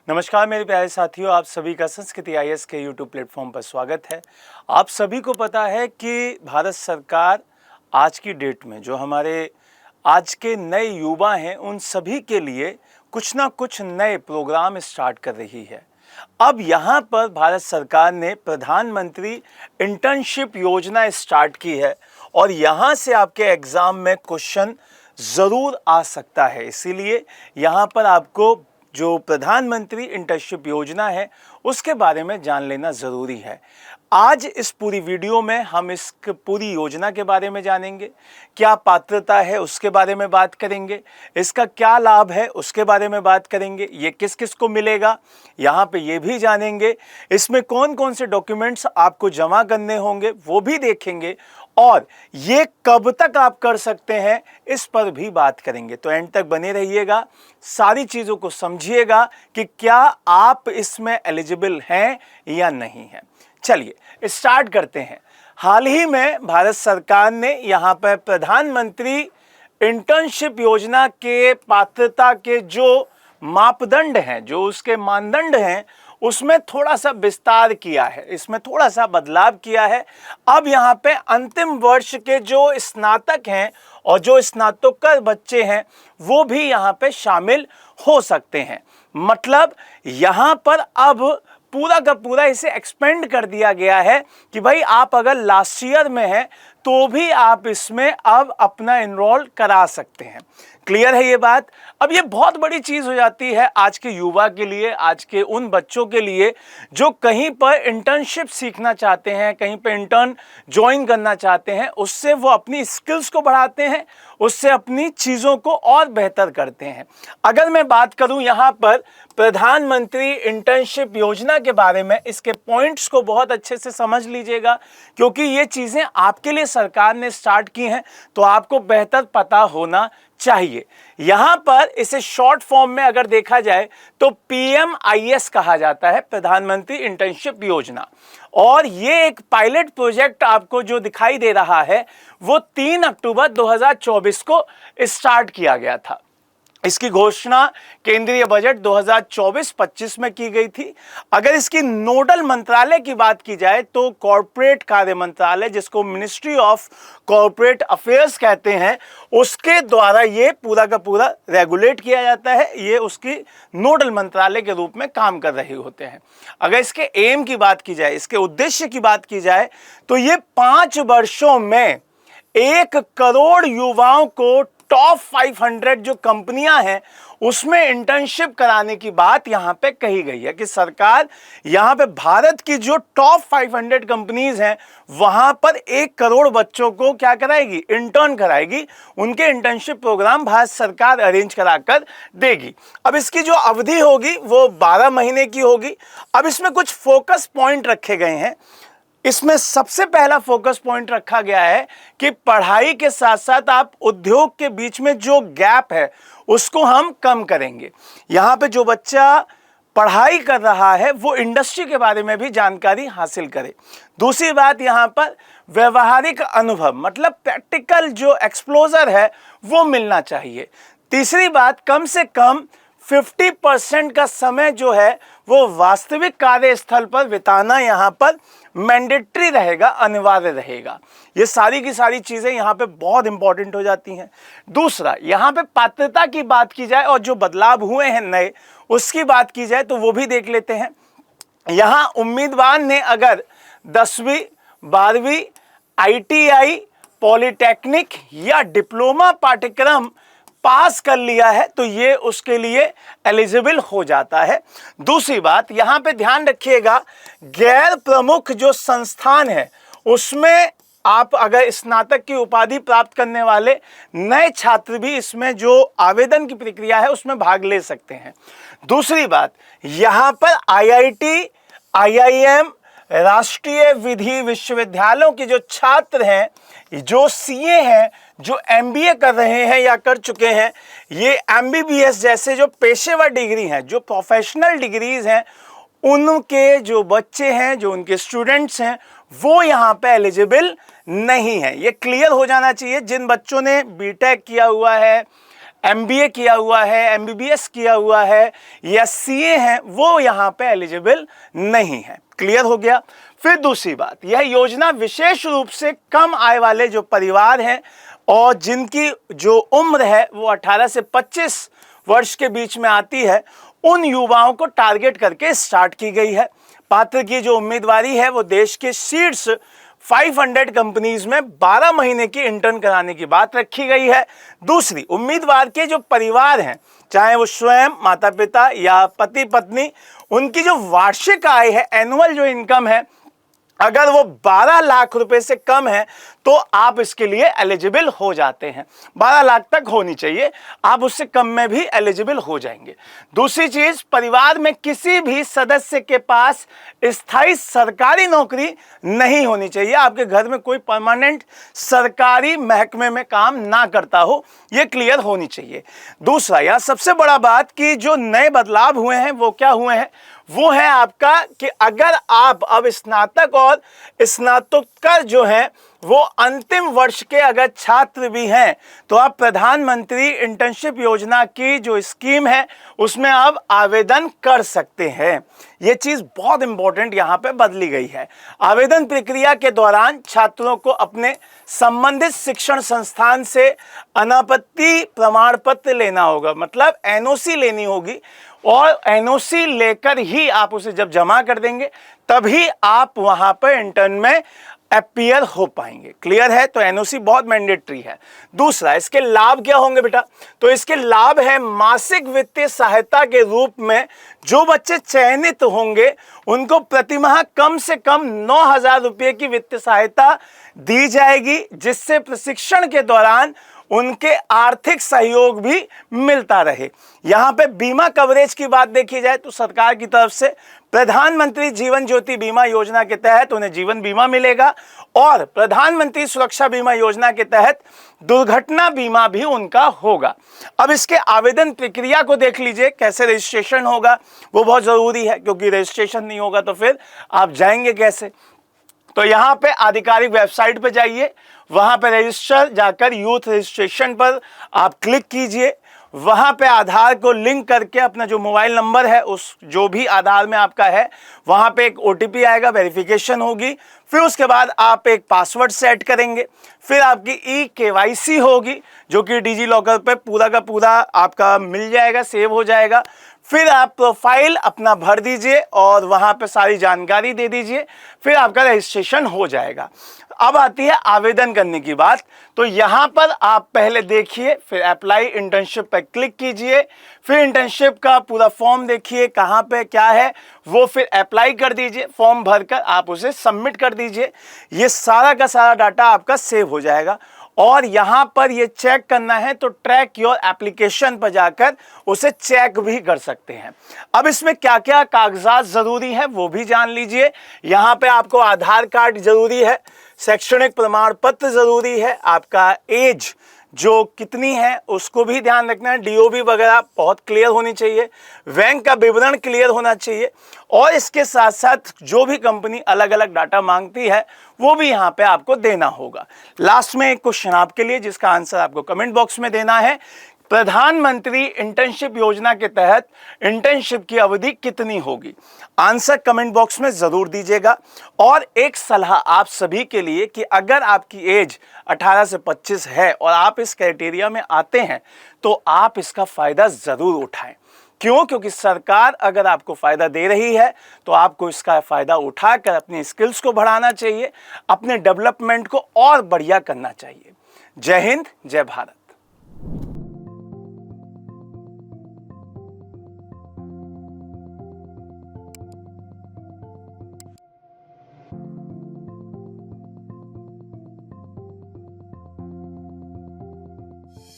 नमस्कार मेरे प्यारे साथियों, आप सभी का संस्कृति आईएएस के यूट्यूब प्लेटफॉर्म पर स्वागत है। आप सभी को पता है कि भारत सरकार आज की डेट में जो हमारे आज के नए युवा हैं उन सभी के लिए कुछ ना कुछ नए प्रोग्राम स्टार्ट कर रही है। अब यहाँ पर भारत सरकार ने प्रधानमंत्री इंटर्नशिप योजना स्टार्ट की है और यहाँ से आपके एग्ज़ाम में क्वेश्चन ज़रूर आ सकता है। इसीलिए यहाँ पर आपको जो प्रधानमंत्री इंटर्नशिप योजना है उसके बारे में जान लेना ज़रूरी है। आज इस पूरी वीडियो में हम इस पूरी योजना के बारे में जानेंगे, क्या पात्रता है उसके बारे में बात करेंगे, इसका क्या लाभ है उसके बारे में बात करेंगे, ये किस किस को मिलेगा यहाँ पे ये भी जानेंगे, इसमें कौन कौन से डॉक्यूमेंट्स आपको जमा करने होंगे वो भी देखेंगे और ये कब तक आप कर सकते हैं इस पर भी बात करेंगे। तो एंड तक बने रहिएगा, सारी चीज़ों को समझिएगा कि क्या आप इसमें एलिजिबल हैं या नहीं हैं। चलिए स्टार्ट करते हैं। हाल ही में भारत सरकार ने यहाँ पर प्रधानमंत्री इंटर्नशिप योजना के पात्रता के जो मापदंड हैं, जो उसके मानदंड हैं, उसमें थोड़ा सा विस्तार किया है, इसमें थोड़ा सा बदलाव किया है। अब यहाँ पे अंतिम वर्ष के जो स्नातक हैं और जो स्नातकोत्तर बच्चे हैं वो भी यहाँ पे शामिल हो सकते हैं। मतलब यहाँ पर अब पूरा का पूरा इसे एक्सपेंड कर दिया गया है कि भाई आप अगर लास्ट ईयर में हैं तो भी आप इसमें अब अपना एनरोल करा सकते हैं। क्लियर है ये बात। अब ये बहुत बड़ी चीज़ हो जाती है आज के युवा के लिए, आज के उन बच्चों के लिए जो कहीं पर इंटर्नशिप सीखना चाहते हैं, कहीं पर इंटर्न ज्वाइन करना चाहते हैं। उससे वो अपनी स्किल्स को बढ़ाते हैं, उससे अपनी चीज़ों को और बेहतर करते हैं। अगर मैं बात करूं यहाँ पर प्रधानमंत्री इंटर्नशिप योजना के बारे में, इसके पॉइंट्स को बहुत अच्छे से समझ लीजिएगा क्योंकि ये चीज़ें आपके लिए सरकार ने स्टार्ट की हैं तो आपको बेहतर पता होना चाहिए। यहां पर इसे शॉर्ट फॉर्म में अगर देखा जाए तो PMIS कहा जाता है, प्रधानमंत्री इंटर्नशिप योजना। और ये एक पायलट प्रोजेक्ट आपको जो दिखाई दे रहा है वो 3 अक्टूबर 2024 को स्टार्ट किया गया था। इसकी घोषणा केंद्रीय बजट 2024-25 में की गई थी। अगर इसकी नोडल मंत्रालय की बात की जाए तो कॉर्पोरेट कार्य मंत्रालय, जिसको मिनिस्ट्री ऑफ कॉर्पोरेट अफेयर्स कहते हैं, उसके द्वारा ये पूरा का पूरा रेगुलेट किया जाता है। ये उसकी नोडल मंत्रालय के रूप में काम कर रहे होते हैं। अगर इसके एम की बात की जाए, इसके उद्देश्य की बात की जाए तो ये 5 वर्षों में 1 करोड़ युवाओं को टॉप 500 जो कंपनियां हैं उसमें इंटर्नशिप कराने की बात यहां पे कही गई है कि सरकार यहां पे भारत की जो टॉप 500 कंपनीज हैं वहां पर 1 करोड़ बच्चों को क्या कराएगी, इंटर्न कराएगी। उनके इंटर्नशिप प्रोग्राम भारत सरकार अरेंज कराकर देगी। अब इसकी जो अवधि होगी वो 12 महीने की होगी। अब इसमें कुछ फोकस पॉइंट रखे गए हैं। इसमें सबसे पहला फोकस पॉइंट रखा गया है कि पढ़ाई के साथ साथ आप उद्योग के बीच में जो गैप है उसको हम कम करेंगे। यहाँ पे जो बच्चा पढ़ाई कर रहा है वो इंडस्ट्री के बारे में भी जानकारी हासिल करे। दूसरी बात, यहाँ पर व्यवहारिक अनुभव मतलब प्रैक्टिकल जो एक्सपोजर है वो मिलना चाहिए। तीसरी बात, कम से कम 50% का समय जो है वो वास्तविक कार्यस्थल पर बिताना यहाँ पर मैंडेटरी रहेगा, अनिवार्य रहेगा। ये सारी की सारी चीज़ें यहाँ पे बहुत इंपॉर्टेंट हो जाती हैं। दूसरा, यहाँ पे पात्रता की बात की जाए और जो बदलाव हुए हैं नए उसकी बात की जाए तो वो भी देख लेते हैं। यहाँ उम्मीदवार ने अगर 10वीं 12वीं ITI, पॉलिटेक्निक या डिप्लोमा पाठ्यक्रम पास कर लिया है तो ये उसके लिए एलिजिबल हो जाता है। दूसरी बात, यहाँ पे ध्यान रखिएगा, गैर प्रमुख जो संस्थान है उसमें आप अगर स्नातक की उपाधि प्राप्त करने वाले नए छात्र भी इसमें जो आवेदन की प्रक्रिया है उसमें भाग ले सकते हैं। दूसरी बात, यहाँ पर IIT, IIM, राष्ट्रीय विधि विश्वविद्यालयों के जो छात्र हैं, जो CA हैं, जो MBA कर रहे हैं या कर चुके हैं, ये MBBS जैसे जो पेशेवर डिग्री हैं, जो प्रोफेशनल डिग्रीज हैं, उनके जो बच्चे हैं, जो उनके स्टूडेंट्स हैं, वो यहाँ पे एलिजिबल नहीं है। ये क्लियर हो जाना चाहिए। जिन बच्चों ने बीटेक किया हुआ है, MBA किया हुआ है, MBBS किया हुआ है या CA हैं, वो यहाँ पे एलिजिबल नहीं है। क्लियर हो गया। फिर दूसरी बात, यह योजना विशेष रूप से कम आय वाले जो परिवार हैं और जिनकी जो उम्र है वो 18 से 25 वर्ष के बीच में आती है, उन युवाओं को टारगेट करके स्टार्ट की गई है। पात्र की जो उम्मीदवारी है वो देश के शीर्ष 500 कंपनीज में 12 महीने की इंटर्न कराने की बात रखी गई है। दूसरी, उम्मीदवार के जो परिवार हैं, चाहे वो स्वयं माता पिता या पति पत्नी, उनकी जो वार्षिक आय है, एनुअल जो इनकम है, अगर वो 12 लाख रुपए से कम है तो आप इसके लिए एलिजिबल हो जाते हैं। 12 लाख तक होनी चाहिए, आप उससे कम में भी एलिजिबल हो जाएंगे। दूसरी चीज, परिवार में किसी भी सदस्य के पास स्थायी सरकारी नौकरी नहीं होनी चाहिए। आपके घर में कोई परमानेंट सरकारी महकमे में काम ना करता हो, यह क्लियर होनी चाहिए। दूसरा, यह सबसे बड़ा बात कि जो नए बदलाव हुए हैं वो क्या हुए हैं, वो है आपका कि अगर आप अब स्नातक और स्नातकोत्तर जो हैं वो अंतिम वर्ष के अगर छात्र भी हैं तो आप प्रधानमंत्री इंटर्नशिप योजना की जो स्कीम है उसमें अब आवेदन कर सकते हैं। ये चीज बहुत इंपॉर्टेंट यहाँ पे बदली गई है। आवेदन प्रक्रिया के दौरान छात्रों को अपने संबंधित शिक्षण संस्थान से अनापत्ति प्रमाण पत्र लेना होगा, मतलब NOC लेनी होगी, और NOC लेकर ही आप उसे जब जमा कर देंगे तभी आप वहां पर इंटर्न में अपीयर हो पाएंगे। क्लियर है? तो NOC बहुत मैंडेटरी है। दूसरा, इसके लाभ क्या होंगे बेटा? तो इसके लाभ है मासिक वित्तीय सहायता के रूप में जो बच्चे चयनित होंगे उनको प्रतिमाह कम से कम 9,000 रुपये की वित्तीय सहायता दी जाएगी, जिससे प्रशिक्षण के दौरान उनके आर्थिक सहयोग भी मिलता रहे। यहां पे बीमा कवरेज की बात देखी जाए तो सरकार की तरफ से प्रधानमंत्री जीवन ज्योति बीमा योजना के तहत उन्हें जीवन बीमा मिलेगा और प्रधानमंत्री सुरक्षा बीमा योजना के तहत दुर्घटना बीमा भी उनका होगा। अब इसके आवेदन प्रक्रिया को देख लीजिए, कैसे रजिस्ट्रेशन होगा, वो बहुत जरूरी है, क्योंकि रजिस्ट्रेशन नहीं होगा तो फिर आप जाएंगे कैसे। तो यहाँ पे आधिकारिक वेबसाइट पे जाइए, वहां पे रजिस्टर जाकर यूथ रजिस्ट्रेशन पर आप क्लिक कीजिए। वहां पे आधार को लिंक करके अपना जो मोबाइल नंबर है उस जो भी आधार में आपका है वहां पे एक OTP आएगा, वेरिफिकेशन होगी। फिर उसके बाद आप एक पासवर्ड सेट करेंगे, फिर आपकी eKYC होगी जो कि डिजी लॉकर पे पूरा का पूरा आपका मिल जाएगा, सेव हो जाएगा। फिर आप प्रोफाइल अपना भर दीजिए और वहां पे सारी जानकारी दे दीजिए, फिर आपका रजिस्ट्रेशन हो जाएगा। अब आती है आवेदन करने की बात। तो यहां पर आप पहले देखिए, फिर अप्लाई इंटर्नशिप पर क्लिक कीजिए, फिर इंटर्नशिप का पूरा फॉर्म देखिए कहां पे क्या है, वो फिर अप्लाई कर दीजिए, फॉर्म भरकर आप उसे सबमिट कर दीजिए। ये सारा का सारा डाटा आपका सेव हो जाएगा और यहां पर ये चेक करना है तो ट्रैक योर एप्लीकेशन पर जाकर उसे चेक भी कर सकते हैं। अब इसमें क्या क्या कागजात जरूरी है वो भी जान लीजिए। यहां पे आपको आधार कार्ड जरूरी है, शैक्षणिक प्रमाण पत्र जरूरी है, आपका एज जो कितनी है उसको भी ध्यान रखना है, DOB वगैरह बहुत क्लियर होनी चाहिए, बैंक का विवरण क्लियर होना चाहिए और इसके साथ साथ जो भी कंपनी अलग अलग डाटा मांगती है वो भी यहाँ पे आपको देना होगा। लास्ट में एक क्वेश्चन आपके लिए जिसका आंसर आपको कमेंट बॉक्स में देना है। प्रधानमंत्री इंटर्नशिप योजना के तहत इंटर्नशिप की अवधि कितनी होगी? आंसर कमेंट बॉक्स में जरूर दीजिएगा। और एक सलाह आप सभी के लिए कि अगर आपकी एज 18 से 25 है और आप इस क्राइटेरिया में आते हैं तो आप इसका फायदा जरूर उठाएं। क्यों? क्योंकि सरकार अगर आपको फायदा दे रही है तो आपको इसका फायदा उठाकर अपनी स्किल्स को बढ़ाना चाहिए, अपने डेवलपमेंट को और बढ़िया करना चाहिए। जय हिंद, जय भारत।